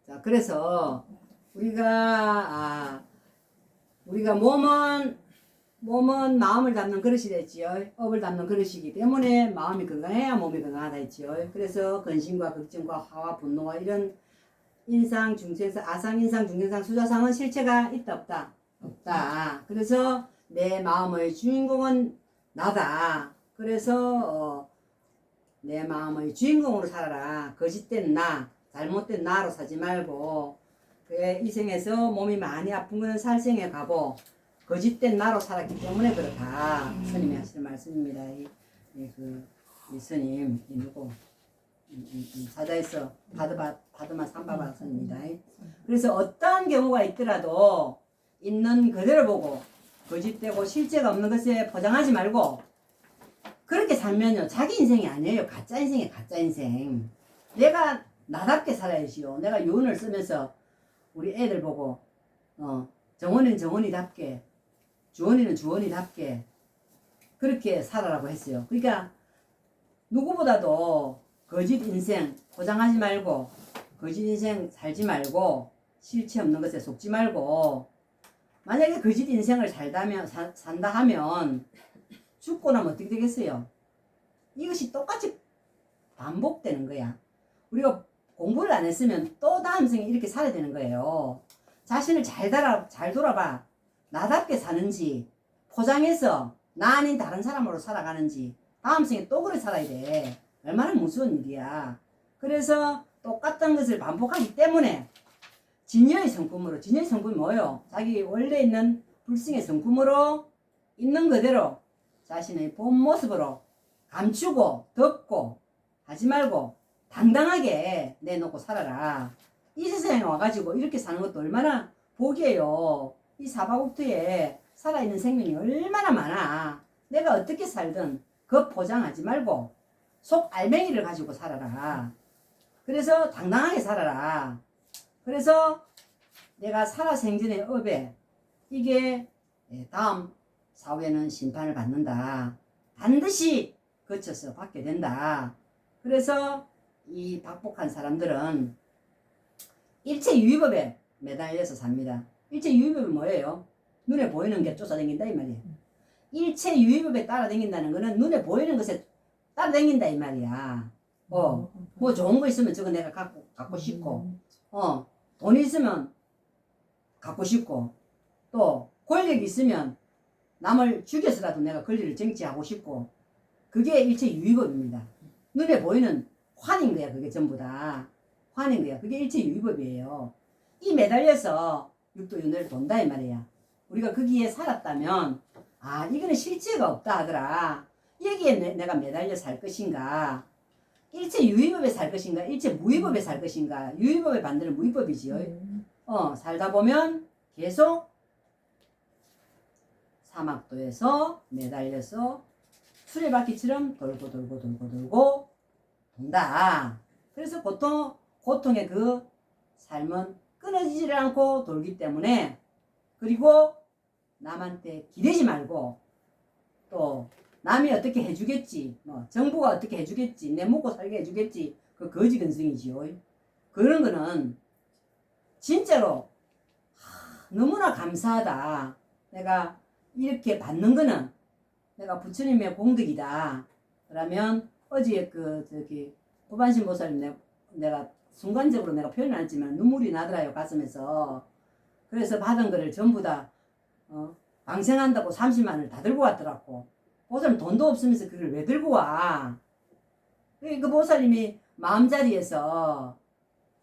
자, 그래서 우리가 몸은 마음을 담는 그릇이 됐지요. 업을 담는 그릇이기 때문에 마음이 건강해야 몸이 건강하다 했지요. 그래서 근심과 걱정과 화와 분노와 이런 인상, 중생상, 아상, 인상, 중생상, 수자상은 실체가 있다 없다? 없다. 그래서 내 마음의 주인공은 나다. 그래서 내 마음의 주인공으로 살아라. 거짓된 나, 잘못된 나로 사지 말고 이 생에서 몸이 많이 아픈 것은 살생에 가고 거짓된 나로 살았기 때문에 그렇다. 스님이 하시는 말씀입니다. 이 스님, 이 누구? 사자에서 바드마 삼바바 스님입니다. 그래서 어떠한 경우가 있더라도 있는 그대로 보고 거짓되고 실제가 없는 것에 포장하지 말고 그렇게 살면요. 자기 인생이 아니에요. 가짜 인생이에요. 가짜 인생. 내가 나답게 살아야지요. 내가 유언을 쓰면서 우리 애들 보고 정원이는 정원이답게 주원이는 주원이답게 그렇게 살아라고 했어요. 그러니까 누구보다도 거짓 인생 포장하지 말고 거짓 인생 살지 말고 실체 없는 것에 속지 말고 만약에 거짓 인생을 산다 하면 죽고 나면 어떻게 되겠어요? 이것이 똑같이 반복되는 거야. 우리가 공부를 안 했으면 또 다음 생에 이렇게 살아야 되는 거예요. 자신을 잘 돌아봐. 나답게 사는지 포장해서 나 아닌 다른 사람으로 살아가는지 다음 생에 또 그래 살아야 돼. 얼마나 무서운 일이야. 그래서 똑같은 것을 반복하기 때문에 진여의 성품이 뭐예요? 자기 원래 있는 불승의 성품으로 있는 그대로 자신의 본 모습으로 감추고 덮고 하지 말고 당당하게 내놓고 살아라. 이 세상에 와가지고 이렇게 사는 것도 얼마나 복이에요. 이 사바국토에 살아있는 생명이 얼마나 많아. 내가 어떻게 살든 그 포장하지 말고 속 알맹이를 가지고 살아라. 그래서 당당하게 살아라. 그래서 내가 살아생전의 업에 이게 다음 사후에는 심판을 받는다. 반드시 거쳐서 받게 된다. 그래서 이 박복한 사람들은 일체유의법에 매달려서 삽니다. 일체유의법은 뭐예요? 눈에 보이는 게 쫓아다닌다 이 말이에요. 일체유의법에 따라다닌다는 거는 눈에 보이는 것에 따라다닌다 이 말이야. 뭐 좋은 거 있으면 저거 내가 갖고 싶고 돈 있으면 갖고 싶고 또 권력이 있으면 남을 죽여서라도 내가 권리를 쟁취하고 싶고 그게 일체유의법입니다. 눈에 보이는 환인 거야. 그게 전부 다 환인 거야. 그게 일체유의법이에요. 이 매달려서 육도윤회를 돈다 이 말이야. 우리가 거기에 살았다면 이거는 실체가 없다 하더라. 여기에 내가 매달려 살 것인가, 일체유의법에 살 것인가, 일체무의법에 살 것인가. 유의법의 반대는 무의법이지요. 살다 보면 계속 사막도에서 매달려서 수레바퀴처럼 돌고 돈다. 그래서 고통의 그 삶은 끊어지질 않고 돌기 때문에, 그리고 남한테 기대지 말고 또 남이 어떻게 해주겠지, 정부가 어떻게 해주겠지, 내 먹고 살게 해주겠지, 그 거지근성이지요. 그런 거는 진짜로 너무나 감사하다. 내가 이렇게 받는 거는 내가 부처님의 공덕이다. 그러면 어제 보반신 보살님 내가 순간적으로 내가 표현 안 했지만 눈물이 나더라요, 가슴에서. 그래서 받은 거를 전부 다 방생한다고 30만을 다 들고 왔더라고. 보살님 돈도 없으면서 그걸 왜 들고 와? 그 보살님이 마음자리에서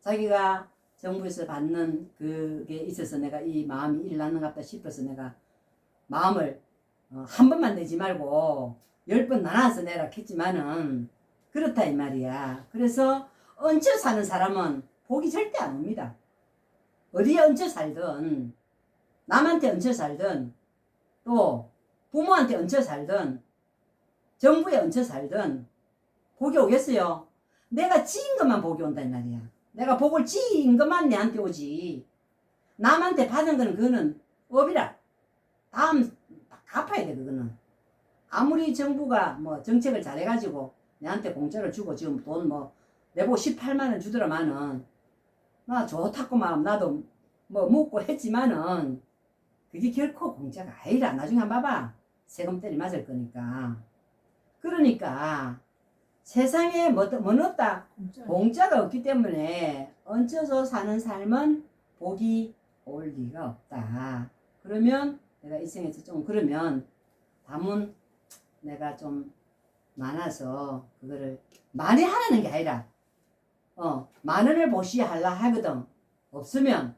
자기가 정부에서 받는 그게 있어서 내가 이 마음이 일어났는갑다 싶어서 내가 마음을 한 번만 내지 말고 10번 나눠서 내라 했지만은 그렇다 이 말이야. 그래서 얹혀 사는 사람은 복이 절대 안 옵니다. 어디에 얹혀 살든, 남한테 얹혀 살든, 또 부모한테 얹혀 살든, 정부에 얹혀 살든 복이 오겠어요? 내가 지은 것만 복이 온다 이 말이야. 내가 복을 지은 것만 내한테 오지. 남한테 받은 거는 그거는 업이라. 다음 갚아야 돼. 그거는 아무리 정부가 정책을 잘해가지고 내한테 공짜로 주고 지금 돈 내보고 18만원 주더라마는 나 좋다고 막 나도 뭐 묻고 했지만은 그게 결코 공짜가 아니라. 나중에 한번 봐봐. 세금 때리 맞을 거니까. 그러니까 세상에 뭐는 없다. 공짜가 없기 때문에 얹혀서 사는 삶은 복이 올 리가 없다. 그러면 내가 이 생에서 좀 그러면 담은 내가 좀 많아서 그거를 많이 하라는 게 아니라 10,000원을 보시야 할라 하거든. 없으면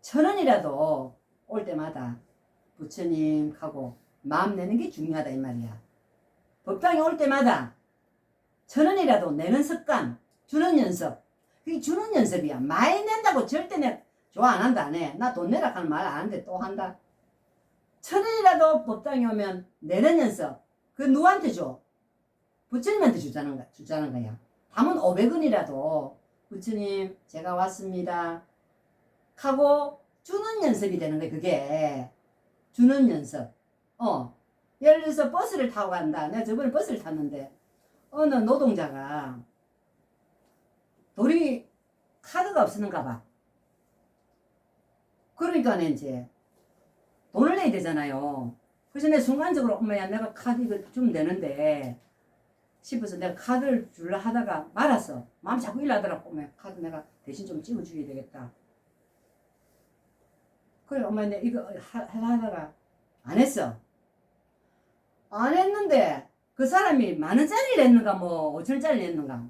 1,000원이라도 올 때마다 부처님하고 마음 내는 게 중요하다 이 말이야. 법당에 올 때마다 1,000원이라도 내는 습관, 주는 연습. 그게 주는 연습이야. 많이 낸다고 절대 내 좋아 안 한다 안 해. 나 돈 내라 하는 말 안 하는데 또 한다. 1,000원이라도 법당에 오면 내는 연습. 그 누구한테 줘? 부처님한테 주자는 거야. 담은 500원이라도 부처님 제가 왔습니다 하고 주는 연습이 되는 거야. 그게 주는 연습. 예를 들어서 버스를 타고 간다. 내가 저번에 버스를 탔는데 어느 노동자가 돌이 카드가 없었는가 봐. 그러니까 이제 돈을 내야 되잖아요. 그래서 내가 순간적으로 엄마야 내가 카드 이거 주면 되는데 싶어서 내가 카드를 주려 하다가 말았어. 마음이 자꾸 일하더라고. 엄마 카드 내가 대신 좀 찍어줘야 되겠다. 그래 엄마 내가 이거 하다가 안 했어. 안 했는데 그 사람이 10,000원짜리를 냈는가 뭐 5,000원짜리를 냈는가.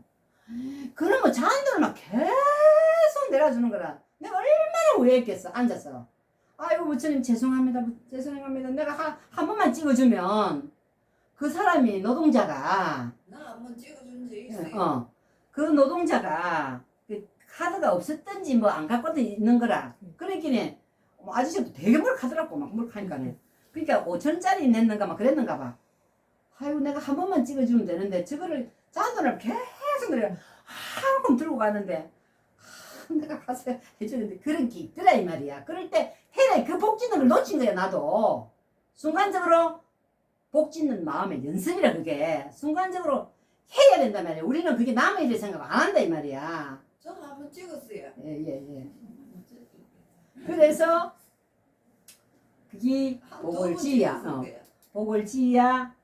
그럼 뭐 잔돈을 막 계속 내려주는 거라. 내가 얼마나 후회했겠어. 앉아서. 아이고 부처님 죄송합니다. 죄송합니다. 내가 한 번만 찍어주면 그 사람이 노동자가 나 한번 찍어준 적 있어요. 그 노동자가 그 카드가 없었던지 뭐 안 갖고 있는 거라. 그러니까 뭐 아저씨도 되게 물어가더라고. 막 물어가니까네. 그러니까 5,000원짜리 냈는가 막 그랬는가 봐. 아이고 내가 한 번만 찍어주면 되는데 저거를 잔돈을 계속 내가 한금 들고 가는데 내가 가서 해주는데 그런 게 있더라 이 말이야. 그럴 때 해라. 그 복짓는 걸 놓친 거야 나도. 순간적으로 복짓는 마음의 연습이라. 그게 순간적으로 해야 된단 말이야. 우리는 그게 남의 일을 생각 안 한다 이 말이야. 저 한번 찍었어요. 예. 그래서 그게 복을 지어야 복을 지어야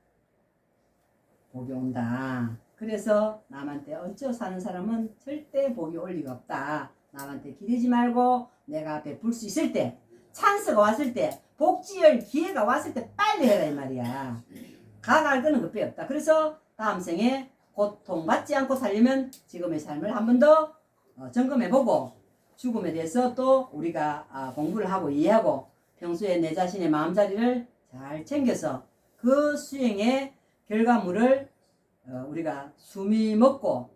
복이 온다. 그래서 남한테 얹혀 사는 사람은 절대 복이 올 리가 없다. 남한테 기대지 말고 내가 베풀 수 있을 때, 찬스가 왔을 때, 복지열 기회가 왔을 때 빨리 해라 이 말이야. 가갈 거는 그밖에 없다. 그래서 다음 생에 고통받지 않고 살려면 지금의 삶을 한 번 더 점검해보고 죽음에 대해서 또 우리가 공부를 하고 이해하고 평소에 내 자신의 마음자리를 잘 챙겨서 그 수행의 결과물을 우리가 숨이 먹고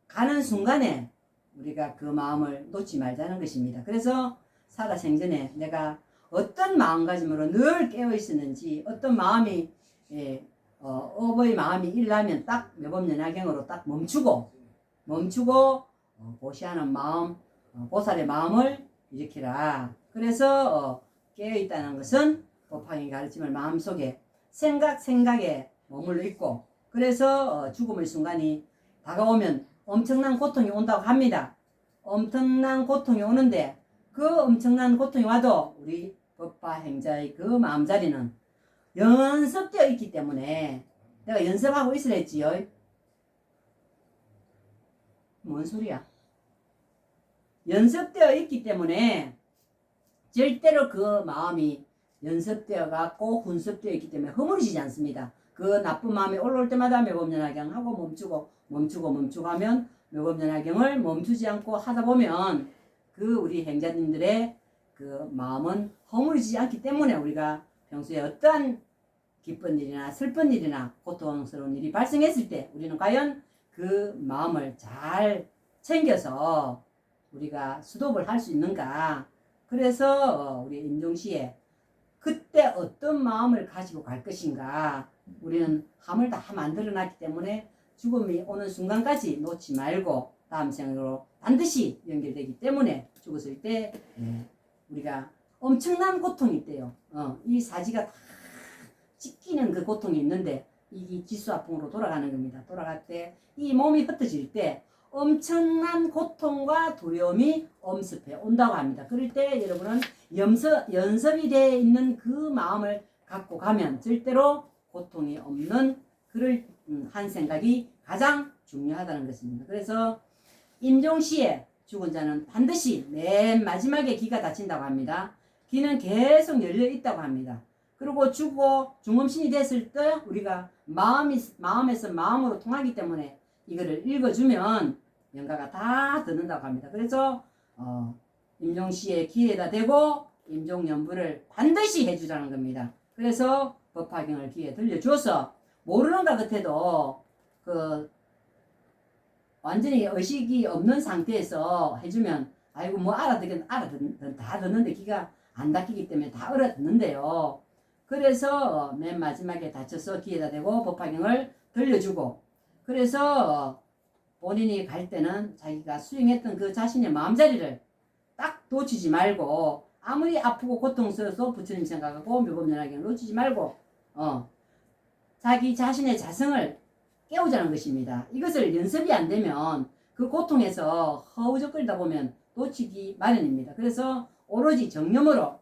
가는 순간에 우리가 그 마음을 놓지 말자는 것입니다. 그래서 살아생전에 내가 어떤 마음가짐으로 늘 깨어 있었는지, 어떤 마음이 어버이 마음이 일나면 딱 묘법연화경으로 딱 멈추고 보시하는 마음, 보살의 마음을 일으키라. 그래서 깨어 있다는 것은 법화의 가르침을 마음속에 생각에 머물러 있고, 그래서 죽음의 순간이 다가오면 엄청난 고통이 온다고 합니다. 엄청난 고통이 오는데 그 엄청난 고통이 와도 우리 법화 행자의 그 마음자리는 연습되어 있기 때문에 내가 연습하고 있으라 했지요. 뭔 소리야? 연습되어 있기 때문에 절대로 그 마음이 연습되어 갖고 훈습되어 있기 때문에 허물어지지 않습니다. 그 나쁜 마음이 올라올 때마다 묘법연화경 하고 멈추고 하면 묘법연화경을 멈추지 않고 하다 보면 그 우리 행자님들의 그 마음은 허물어지지 않기 때문에 우리가 평소에 어떠한 기쁜 일이나 슬픈 일이나 고통스러운 일이 발생했을 때 우리는 과연 그 마음을 잘 챙겨서 우리가 수독을 할 수 있는가. 그래서 우리 임종시에 그때 어떤 마음을 가지고 갈 것인가 우리는 함을 다 만들어 놨기 때문에 죽음이 오는 순간까지 놓지 말고 다음 생으로 반드시 연결되기 때문에 죽었을 때 우리가 엄청난 고통이 있대요. 이 사지가 다 찢기는 그 고통이 있는데 이게 지수화풍으로 돌아가는 겁니다. 돌아갈 때 이 몸이 흩어질 때 엄청난 고통과 두려움이 엄습해 온다고 합니다. 그럴 때 여러분은 연습이 되어 있는 그 마음을 갖고 가면 절대로 고통이 없는 그럴 한 생각이 가장 중요하다는 것입니다. 그래서 임종시에 죽은 자는 반드시 맨 마지막에 기가 닫힌다고 합니다. 기는 계속 열려 있다고 합니다. 그리고 죽고 중음신이 됐을 때 우리가 마음에서 마음으로 통하기 때문에 이거를 읽어주면 영가가 다 듣는다고 합니다. 그래서 임종시에 기에다 대고 임종연부를 반드시 해주자는 겁니다. 그래서 법화경을 귀에 들려주어서 모르는 것 같아도 그 완전히 의식이 없는 상태에서 해주면 아이고 뭐 다 듣는데 귀가 안 닫히기 때문에 다 알아듣는데요. 그래서 맨 마지막에 닫혀서 귀에다 대고 법화경을 들려주고 그래서 본인이 갈 때는 자기가 수행했던 그 자신의 마음자리를 딱 놓치지 말고 아무리 아프고 고통스러워서 부처님 생각하고 묘법연화경을 놓치지 말고 자기 자신의 자성을 깨우자는 것입니다. 이것을 연습이 안 되면 그 고통에서 허우적거리다 보면 놓치기 마련입니다. 그래서 오로지 정념으로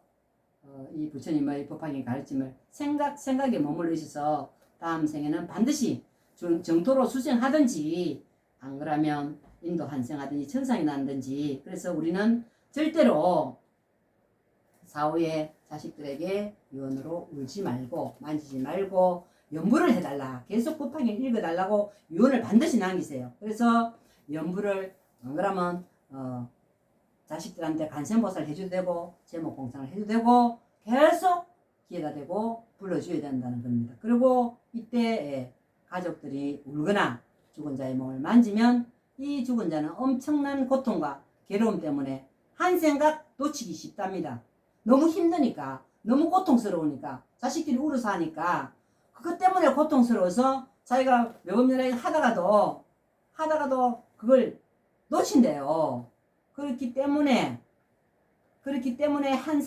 이 부처님의 법화경 가르침을 생각에 머물러 있어서 다음 생에는 반드시 정토로 수생하든지 안 그러면 인도 환생하든지 천상이 나든지 그래서 우리는 절대로 사후에 자식들에게 유언으로 울지 말고 만지지 말고 연부를 해달라. 계속 법화경 읽어달라고 유언을 반드시 남기세요. 그래서 연부를 안 그러면 자식들한테 간센보살 해줘도 되고 제목공상을 해도 되고 계속 기회가 되고 불러줘야 된다는 겁니다. 그리고 이때 가족들이 울거나 죽은 자의 몸을 만지면 이 죽은 자는 엄청난 고통과 괴로움 때문에 한 생각 놓치기 쉽답니다. 너무 힘드니까 너무 고통스러우니까 자식들이 울어서 하니까 그것 때문에 고통스러워서 자기가 묘법연화경 하다가도 그걸 놓친대요. 그렇기 때문에 한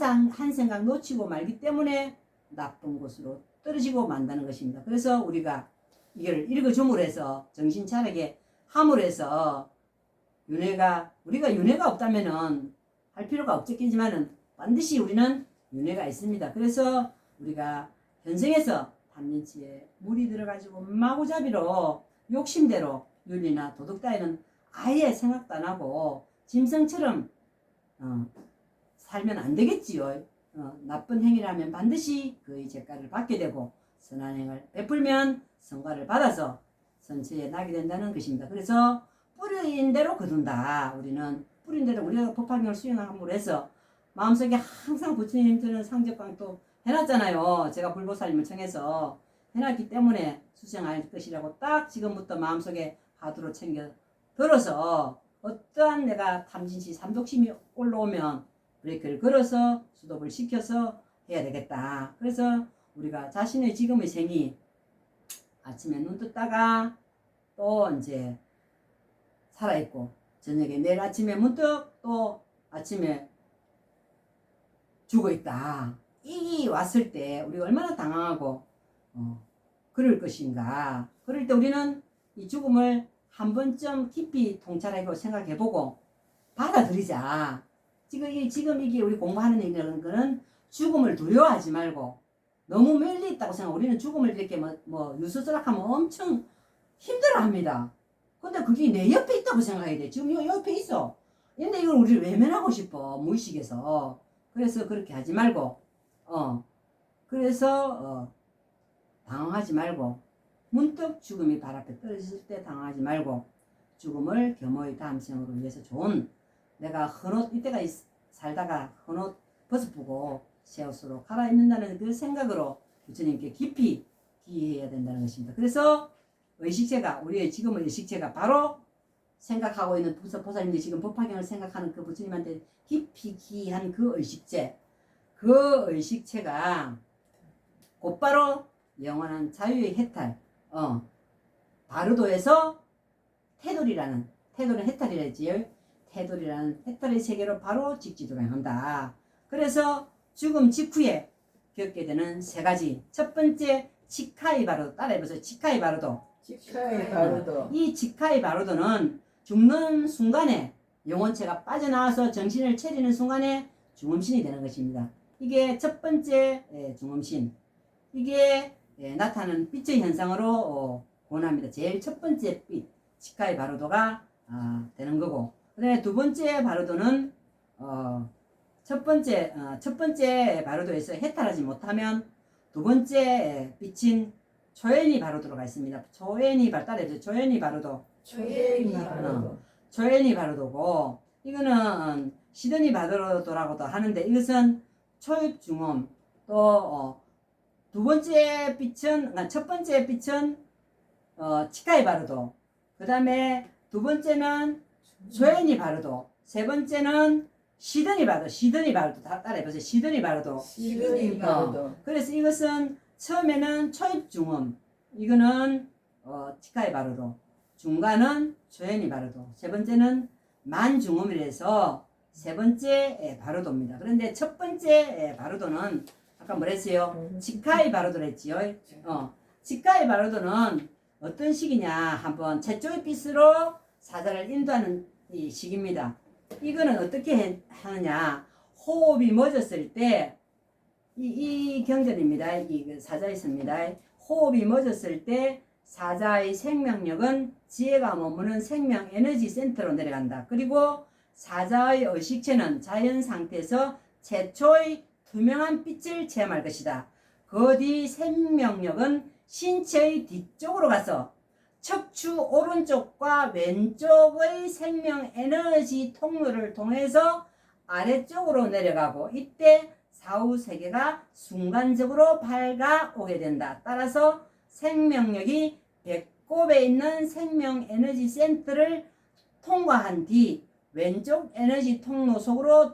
생각 놓치고 말기 때문에 나쁜 곳으로 떨어지고 만다는 것입니다. 그래서 우리가 이걸 읽어줌으로 해서 정신 차리게 함으로 해서 우리가 윤회가 없다면은 할 필요가 없겠지만은 반드시 우리는 윤회가 있습니다. 그래서 우리가 현생에서 탐진치에 물이 들어가지고 마구잡이로 욕심대로 윤리나 도덕 따위는 아예 생각도 안 하고 짐승처럼 살면 안 되겠지요. 나쁜 행위를 하면 반드시 그의 죄가를 받게 되고 선한 행을 베풀면 성과를 받아서 선처에 나게 된다는 것입니다. 그래서 뿌린 대로 거둔다. 우리는 뿌린 대로 우리가 법화경을 수행함으로 해서 마음속에 항상 부처님들은 상적광 또 해놨잖아요. 제가 불보살님을 청해서 해놨기 때문에 수생할 것이라고 딱 지금부터 마음속에 화두로 챙겨 들어서 어떠한 내가 탐진치 삼독심이 올라오면 브레이크를 걸어서 수독을 시켜서 해야 되겠다. 그래서 우리가 자신의 지금의 생이 아침에 눈 떴다가 또 이제 살아있고 저녁에 내일 아침에 문득 또 아침에 죽어있다. 이 왔을 때 우리가 얼마나 당황하고 그럴 것인가. 그럴 때 우리는 이 죽음을 한 번쯤 깊이 통찰하고 생각해보고 받아들이자. 지금 이게 우리 공부하는 일이라는 거는 죽음을 두려워하지 말고 너무 멀리 있다고 생각. 우리는 죽음을 이렇게 유서스락하면 엄청 힘들어합니다. 근데 그게 내 옆에 있다고 생각해야 돼. 지금 요 옆에 있어. 근데 이걸 우리를 외면하고 싶어. 무의식에서. 그래서 그렇게 하지 말고 그래서 당황하지 말고 문득 죽음이 발 앞에 떨어졌을 때 당황하지 말고 죽음을 겸허히 다음 생으로 위해서 좋은 내가 헌옷 이때가 살다가 헌옷 벗어보고 새 옷으로 갈아입는다는 그 생각으로 부처님께 깊이 기해야 된다는 것입니다. 그래서 의식체가 우리의 지금의 의식체가 바로 생각하고 있는 보살님들이 지금 법화경을 생각하는 그 부처님한테 깊이 기한 그 의식체 그 의식체가 곧바로 영원한 자유의 해탈 바르도에서 태돌이라는 해탈이라 했지요. 태돌이라는 해탈의 세계로 바로 직지도행한다. 그래서 죽음 직후에 겪게 되는 세 가지. 첫 번째 치카이 바로도 따라해보세요. 치카이 바로도. 치카이 바로도. 이 치카이 바로도는 죽는 순간에 영혼체가 빠져나와서 정신을 차리는 순간에 중음신이 되는 것입니다. 이게 첫 번째 중음신. 이게 나타나는 빛의 현상으로 권합니다. 제일 첫 번째 빛, 치카의 바로도가 되는 거고, 그다음에 두 번째 바로도는 첫 번째 바로도에서 해탈하지 못하면 두 번째 빛인 초연이 바로도가 있습니다. 초연이 따라해보세요. 초연이 바로도. 초연이 바로도. 초연이 바로도고, 이거는 시드니 바로도라고도 하는데, 이것은 초입중음, 또 두 번째 빛은, 첫 번째 빛은 치카이 바로도, 그 다음에 두 번째는 초연이 바로도, 세 번째는 시드니 바로도 다 따라해보세요. 시드니 바로도. 시그니 바로도. 그래서 이것은 처음에는 초입중음, 이거는 치카이 바로도, 중간은 초연이 바로도, 세 번째는 만중음이라서 세 번째 바로도입니다. 그런데 첫 번째 바로도는 아까 뭐랬어요? 치카이 바로도를 했지요. 치카이 바로도는 어떤 식이냐, 한번 최초의 빛으로 사자를 인도하는 이 식입니다. 이거는 어떻게 하느냐, 호흡이 멎었을 때 이 경전입니다. 이 사자에 있습니다. 호흡이 멎었을 때 사자의 생명력은 지혜가 머무는 생명 에너지 센터로 내려간다. 그리고 사자의 의식체는 자연 상태에서 최초의 투명한 빛을 체험할 것이다. 그 뒤 생명력은 신체의 뒤쪽으로 가서 척추 오른쪽과 왼쪽의 생명 에너지 통로를 통해서 아래쪽으로 내려가고, 이때 사후 세계가 순간적으로 밝아오게 된다. 따라서 생명력이 배꼽에 있는 생명 에너지 센터를 통과한 뒤 왼쪽 에너지 통로 속으로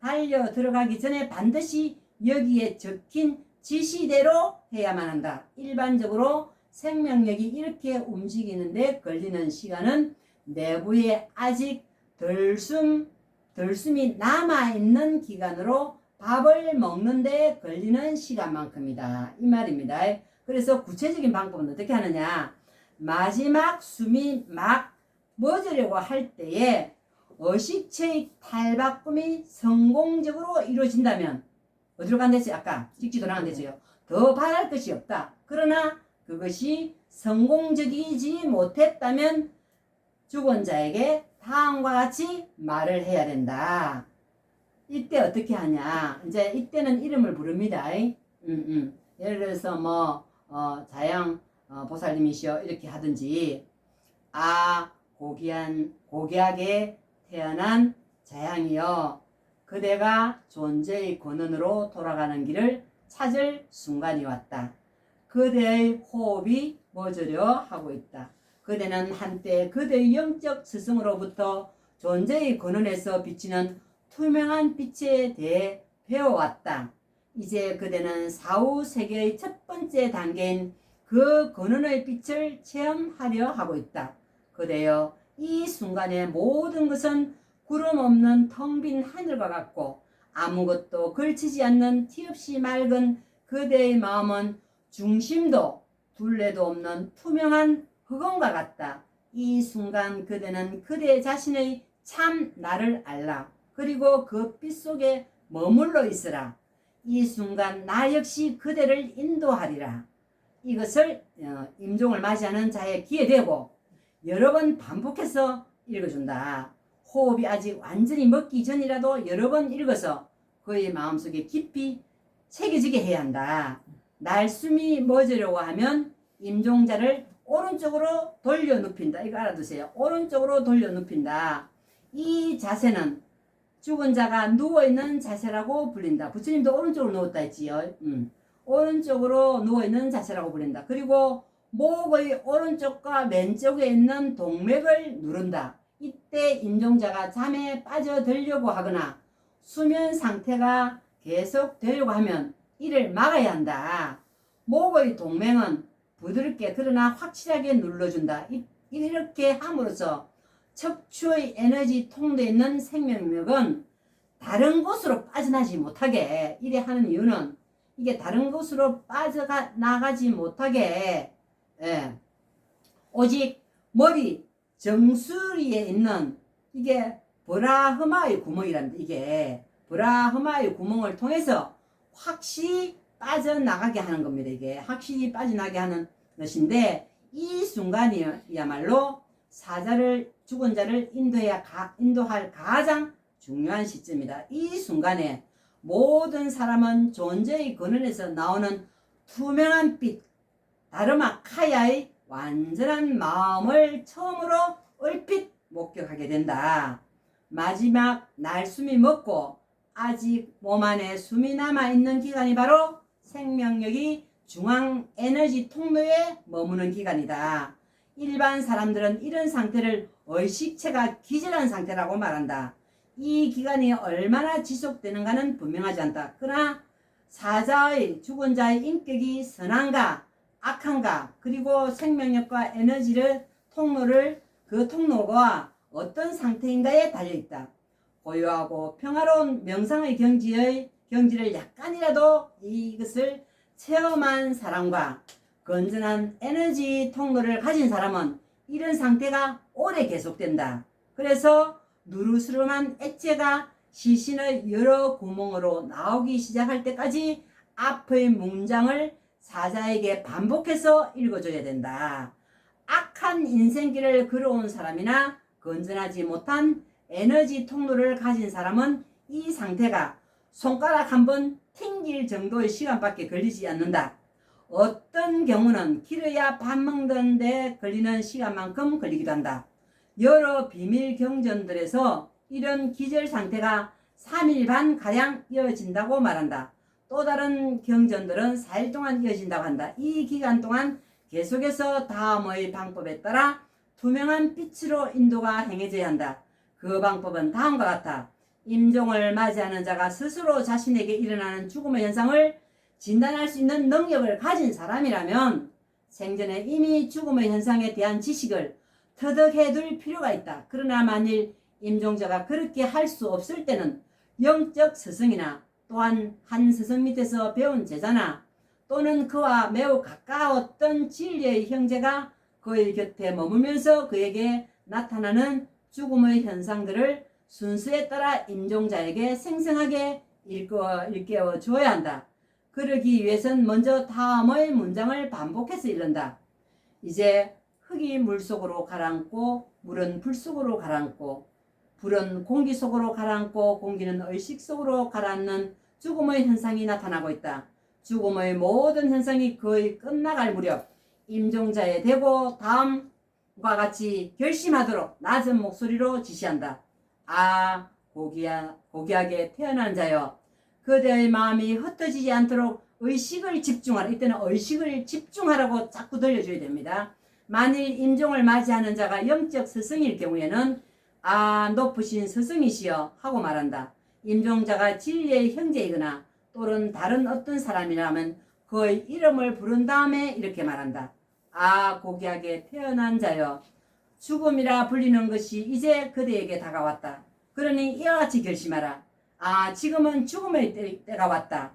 달려 들어가기 전에 반드시 여기에 적힌 지시대로 해야만 한다. 일반적으로 생명력이 이렇게 움직이는데 걸리는 시간은 내부에 아직 덜숨이 남아있는 기간으로 밥을 먹는데 걸리는 시간만큼이다. 이 말입니다. 그래서 구체적인 방법은 어떻게 하느냐, 마지막 숨이 막 멎으려고 할 때에 의식체의 탈바꿈이 성공적으로 이루어진다면 어디로 간댔어요? 아까 직지도 나간댔어요. 더 바랄 것이 없다. 그러나 그것이 성공적이지 못했다면 죽은 자에게 다음과 같이 말을 해야 된다. 이때 어떻게 하냐, 이제 이때는 이름을 부릅니다. 예를 들어서 자양 보살님이시여 이렇게 하든지, 고귀하게 태어난 자양이여, 그대가 존재의 근원으로 돌아가는 길을 찾을 순간이 왔다. 그대의 호흡이 멎으려 하고 있다. 그대는 한때 그대의 영적 스승으로부터 존재의 근원에서 비치는 투명한 빛에 대해 배워왔다. 이제 그대는 사후 세계의 첫 번째 단계인 그 근원의 빛을 체험하려 하고 있다. 그대여, 이 순간의 모든 것은 구름 없는 텅 빈 하늘과 같고 아무것도 걸치지 않는 티 없이 맑은 그대의 마음은 중심도 둘레도 없는 투명한 흑원과 같다. 이 순간 그대는 그대 자신의 참 나를 알라. 그리고 그 빛 속에 머물러 있으라. 이 순간 나 역시 그대를 인도하리라. 이것을 임종을 맞이하는 자의 귀에 대고 여러 번 반복해서 읽어준다. 호흡이 아직 완전히 멎기 전이라도 여러 번 읽어서 그의 마음속에 깊이 새겨지게 해야 한다. 날숨이 멎으려고 하면 임종자를 오른쪽으로 돌려 눕힌다. 이거 알아두세요. 오른쪽으로 돌려 눕힌다. 이 자세는 죽은 자가 누워있는 자세라고 불린다. 부처님도 오른쪽으로 누웠다 했지요. 오른쪽으로 누워있는 자세라고 불린다. 그리고 목의 오른쪽과 왼쪽에 있는 동맥을 누른다. 이때 임종자가 잠에 빠져들려고 하거나 수면 상태가 계속 되려고 하면 이를 막아야 한다. 목의 동맥은 부드럽게 그러나 확실하게 눌러준다. 이렇게 함으로써 척추의 에너지 통로에 있는 생명력은 다른 곳으로 빠져나가지 못하게 이래 하는 이유는, 이게 다른 곳으로 빠져나가지 못하게 오직 머리 정수리에 있는 이게 브라흐마의 구멍이랍니다. 이게 브라흐마의 구멍을 통해서 확실히 빠져나가게 하는 겁니다. 이게 확실히 빠져나가게 하는 것인데 이 순간이야말로 죽은 자를 인도할 가장 중요한 시점이다. 이 순간에 모든 사람은 존재의 근원에서 나오는 투명한 빛, 다르마 카야의 완전한 마음을 처음으로 얼핏 목격하게 된다. 마지막 날숨이 먹고 아직 몸 안에 숨이 남아있는 기간이 바로 생명력이 중앙 에너지 통로에 머무는 기간이다. 일반 사람들은 이런 상태를 의식체가 기절한 상태라고 말한다. 이 기간이 얼마나 지속되는가는 분명하지 않다. 그러나 죽은 자의 인격이 선한가 악한가 그리고 생명력과 에너지를 그 통로가 어떤 상태인가에 달려있다. 고요하고 평화로운 명상의 경지를 약간이라도 이것을 체험한 사람과 건전한 에너지 통로를 가진 사람은 이런 상태가 오래 계속된다. 그래서 누르스름한 액체가 시신의 여러 구멍으로 나오기 시작할 때까지 앞의 문장을 사자에게 반복해서 읽어줘야 된다. 악한 인생길을 걸어온 사람이나 건전하지 못한 에너지 통로를 가진 사람은 이 상태가 손가락 한번 튕길 정도의 시간밖에 걸리지 않는다. 어떤 경우는 길어야 밥 먹는 데 걸리는 시간만큼 걸리기도 한다. 여러 비밀 경전들에서 이런 기절 상태가 3일 반 가량 이어진다고 말한다. 또 다른 경전들은 4일 동안 이어진다고 한다. 이 기간 동안 계속해서 다음의 방법에 따라 투명한 빛으로 인도가 행해져야 한다. 그 방법은 다음과 같아. 임종을 맞이하는 자가 스스로 자신에게 일어나는 죽음의 현상을 진단할 수 있는 능력을 가진 사람이라면 생전에 이미 죽음의 현상에 대한 지식을 터득해둘 필요가 있다. 그러나 만일 임종자가 그렇게 할 수 없을 때는 영적 스승이나 또한 한 스승 밑에서 배운 제자나 또는 그와 매우 가까웠던 진리의 형제가 그의 곁에 머물면서 그에게 나타나는 죽음의 현상들을 순서에 따라 임종자에게 생생하게 일깨워 줘야 한다. 그러기 위해선 먼저 다음의 문장을 반복해서 읽는다. 이제 흙이 물속으로 가라앉고 물은 불 속으로 가라앉고 불은 공기 속으로 가라앉고 공기는 의식 속으로 가라앉는 죽음의 현상이 나타나고 있다. 죽음의 모든 현상이 거의 끝나갈 무렵 임종자에 대고 다음과 같이 결심하도록 낮은 목소리로 지시한다. 아, 고귀하게 태어난 자여, 그대의 마음이 흩어지지 않도록 의식을 집중하라. 이때는 의식을 집중하라고 자꾸 들려줘야 됩니다. 만일 임종을 맞이하는 자가 영적 스승일 경우에는 아, 높으신 스승이시여 하고 말한다. 임종자가 진리의 형제이거나 또는 다른 어떤 사람이라면 그의 이름을 부른 다음에 이렇게 말한다. 아, 고귀하게 태어난 자여, 죽음이라 불리는 것이 이제 그대에게 다가왔다. 그러니 이와 같이 결심하라. 아, 지금은 죽음의 때가 왔다.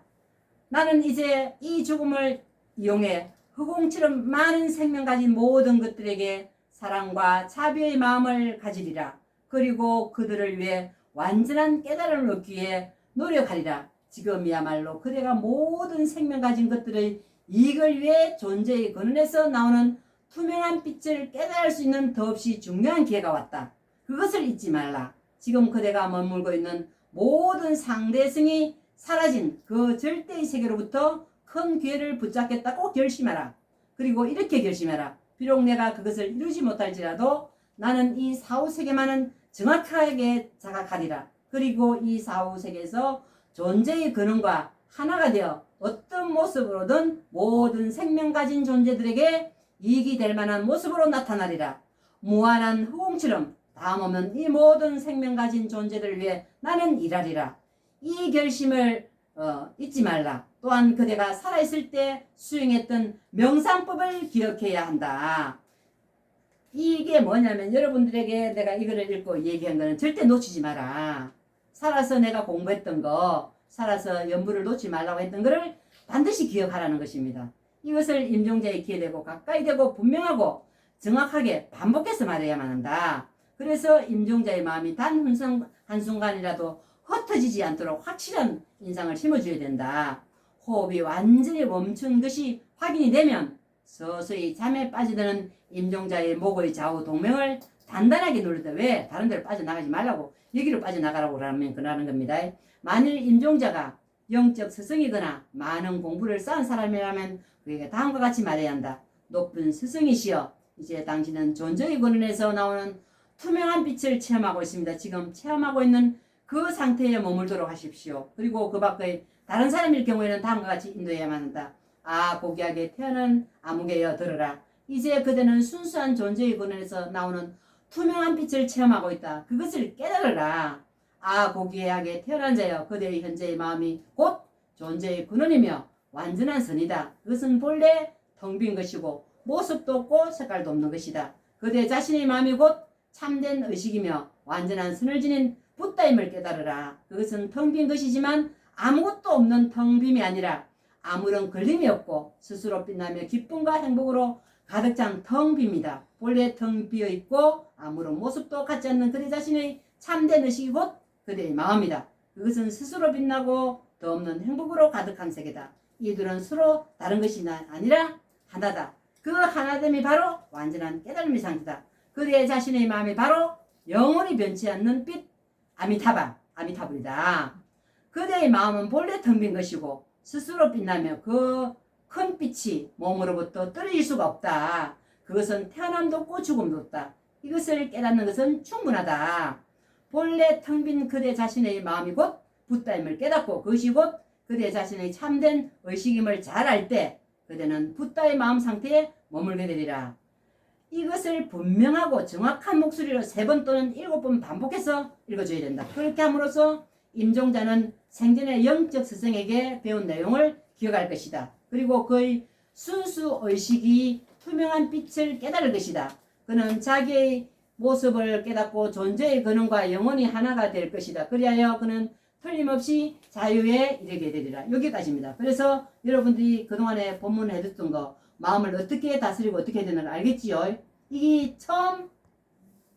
나는 이제 이 죽음을 이용해 흑공처럼 많은 생명 가진 모든 것들에게 사랑과 자비의 마음을 가지리라. 그리고 그들을 위해 완전한 깨달음을 얻기 위해 노력하리라. 지금이야말로 그대가 모든 생명 가진 것들의 이익을 위해 존재의 근원에서 나오는 투명한 빛을 깨달을 수 있는 더없이 중요한 기회가 왔다. 그것을 잊지 말라. 지금 그대가 머물고 있는 모든 상대성이 사라진 그 절대의 세계로부터 큰 기회를 붙잡겠다고 결심하라. 그리고 이렇게 결심해라. 비록 내가 그것을 이루지 못할지라도 나는 이 사후세계만은 정확하게 자각하리라. 그리고 이 사후세계에서 존재의 근원과 하나가 되어 어떤 모습으로든 모든 생명 가진 존재들에게 이익이 될 만한 모습으로 나타나리라. 무한한 후공처럼 다음없는 이 모든 생명 가진 존재들을 위해 나는 일하리라. 이 결심을 잊지 말라. 또한 그대가 살아있을 때 수행했던 명상법을 기억해야 한다. 이게 뭐냐면 여러분들에게 내가 이거를 읽고 얘기한 거는 절대 놓치지 마라. 살아서 내가 공부했던 거, 살아서 연부를 놓지 말라고 했던 거를 반드시 기억하라는 것입니다. 이것을 임종자에 기여되고 가까이 되고 분명하고 정확하게 반복해서 말해야만 한다. 그래서 임종자의 마음이 단 한순간이라도 흩어지지 않도록 확실한 인상을 심어줘야 된다. 호흡이 완전히 멈춘 것이 확인이 되면 서서히 잠에 빠지드는 임종자의 목의 좌우 동명을 단단하게 누르다. 왜? 다른 데로 빠져나가지 말라고, 여기로 빠져나가라고 그러는 겁니다. 만일 임종자가 영적 스승이거나 많은 공부를 쌓은 사람이라면 그에게 다음과 같이 말해야 한다. 높은 스승이시여, 이제 당신은 존재의 근원에서 나오는 투명한 빛을 체험하고 있습니다. 지금 체험하고 있는 그 상태에 머물도록 하십시오. 그리고 그 밖의 다른 사람일 경우에는 다음과 같이 인도해야만 한다. 아, 고귀하게 태어난 아무개여 들으라. 이제 그대는 순수한 존재의 근원에서 나오는 투명한 빛을 체험하고 있다. 그것을 깨달으라. 아, 고귀하게 태어난 자여, 그대의 현재의 마음이 곧 존재의 근원이며 완전한 선이다. 그것은 본래 텅 빈 것이고 모습도 없고 색깔도 없는 것이다. 그대 자신의 마음이 곧 참된 의식이며 완전한 선을 지닌 붓다임을 깨달으라. 그것은 텅 빈 것이지만 아무것도 없는 텅 빔이 아니라 아무런 걸림이 없고 스스로 빛나며 기쁨과 행복으로 가득 찬 텅 빔이다. 본래 텅 비어 있고 아무런 모습도 갖지 않는 그대 자신의 참된 의식이 곧 그대의 마음이다. 그것은 스스로 빛나고 더 없는 행복으로 가득한 세계다. 이들은 서로 다른 것이 아니라 하나다. 그 하나됨이 바로 완전한 깨달음의 상태다. 그대 자신의 마음이 바로 영원히 변치 않는 빛 아미타불이다. 그대의 마음은 본래 텅 빈 것이고 스스로 빛나며 그 큰 빛이 몸으로부터 떨어질 수가 없다. 그것은 태어남도 없고 죽음도 없다. 이것을 깨닫는 것은 충분하다. 본래 텅 빈 그대 자신의 마음이 곧 붓다임을 깨닫고 그것이 곧 그대 자신의 참된 의식임을 잘 알 때 그대는 붓다의 마음 상태에 머물게 되리라. 이것을 분명하고 정확한 목소리로 3번 또는 7번 반복해서 읽어줘야 된다. 그렇게 함으로써 임종자는 생전에 영적 스승에게 배운 내용을 기억할 것이다. 그리고 그의 순수 의식이 투명한 빛을 깨달을 것이다. 그는 자기의 모습을 깨닫고 존재의 근원과 영원히 하나가 될 것이다. 그리하여 그는 틀림없이 자유에 이르게 되리라. 여기까지입니다. 그래서 여러분들이 그동안에 본문을 해줬던 거 마음을 어떻게 다스리고 어떻게 해야 되는 걸 알겠지요? 이게 처음